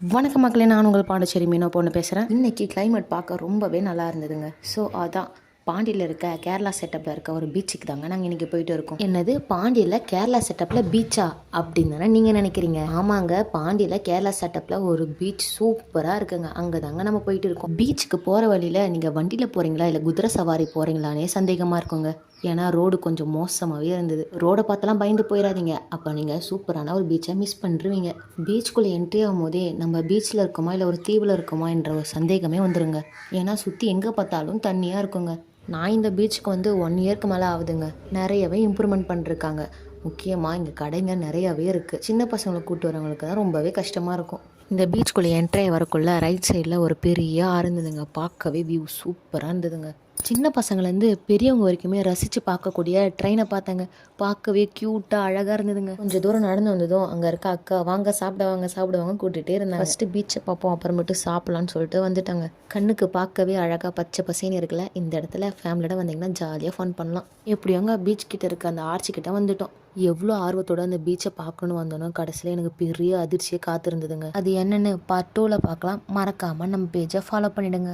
வணக்க மக்களே, நான் உங்கள் பாண்டிச்சேரி மீனோ பொண்ணு பேசுகிறேன். இன்றைக்கி கிளைமேட் பார்க்க ரொம்பவே நல்லா இருந்ததுங்க. ஸோ அதான் பாண்டியில் இருக்க கேரளா செட்டப்பில் இருக்க ஒரு பீச்சுக்கு தாங்க நாங்கள் இன்றைக்கி போயிட்டு இருக்கோம். என்னது பாண்டியில் கேரளா செட்டப்பில் பீச்சா அப்படின்னு தானே நீங்கள் நினைக்கிறீங்க? ஆமாங்க, பாண்டியில் கேரளா செட்டப்பில் ஒரு பீச் சூப்பராக இருக்குங்க. அங்கே தாங்க நம்ம போயிட்டு இருக்கோம். பீச்சுக்கு போகிற வழியில் நீங்கள் வண்டியில் போகிறீங்களா இல்லை குதிரை சவாரி போகிறீங்களானே சந்தேகமாக இருக்குங்க. ஏன்னா ரோடு கொஞ்சம் மோசமாகவே இருந்தது. ரோடை பார்த்தலாம் பயந்து போயிடாதீங்க, அப்போ நீங்கள் சூப்பரான ஒரு பீச்சை மிஸ் பண்ணிருவீங்க. பீச்சுக்குள்ளே என்ட்ரி ஆகும் போதே நம்ம பீச்சில் இருக்கோமா இல்லை ஒரு தீவில் இருக்கோமா என்ற ஒரு சந்தேகமே வந்துடுங்க. ஏன்னா சுற்றி எங்கே பார்த்தாலும் தண்ணியாக இருக்குங்க. நான் இந்த பீச்சுக்கு வந்து 1 இயர்க்கு மேலே ஆகுதுங்க. நிறையவே இம்ப்ரூவ்மெண்ட் பண்ணிருக்காங்க. முக்கியமாக இங்கே கடைங்க நிறையாவே இருக்குது. சின்ன பசங்களை கூப்பிட்டு வரவங்களுக்கு தான் ரொம்பவே கஷ்டமாக இருக்கும். இந்த பீச்சுக்குள்ளே என்ட்ரி வரக்குள்ள ரைட் சைடில் ஒரு பெரிய ஆறு இருந்ததுங்க. பார்க்கவே வியூ சூப்பராக இருந்ததுங்க. சின்ன பசங்கள்லேருந்து பெரியவங்க வரைக்குமே ரசித்து பார்க்கக்கூடிய ட்ரெயினை பார்த்தாங்க. பார்க்கவே க்யூட்டாக அழகாக இருந்ததுங்க. கொஞ்சம் தூரம் நடந்து வந்ததும் அங்கே இருக்க அக்கா வாங்க சாப்பிடுவாங்க கூட்டிகிட்டே இருந்தாங்க. ஃபஸ்ட்டு பீச்சை பார்ப்போம், அப்புறமேட்டு சாப்பிட்லான்னு சொல்லிட்டு வந்துட்டாங்க. கண்ணுக்கு பார்க்கவே அழகாக பச்சை பசேன்னு இருக்குல்ல. இந்த இடத்துல ஃபேமிலியோட வந்தீங்கன்னா ஜாலியாக ஃபன் பண்ணலாம். எப்படியோங்க பீச் கிட்ட இருக்க அந்த ஆர்ச்சி கிட்ட வந்துட்டோம். எவ்வளோ ஆர்வத்தோட அந்த பீச்சை பார்க்கணும் வந்தோன்னா கடைசியில் எனக்கு பெரிய அதிர்ச்சியை காத்திருந்ததுங்க. அது என்னென்னு பார்ட் 2ல் பார்க்கலாம். மறக்காமல் நம்ம பேஜை ஃபாலோ பண்ணிவிடுங்க.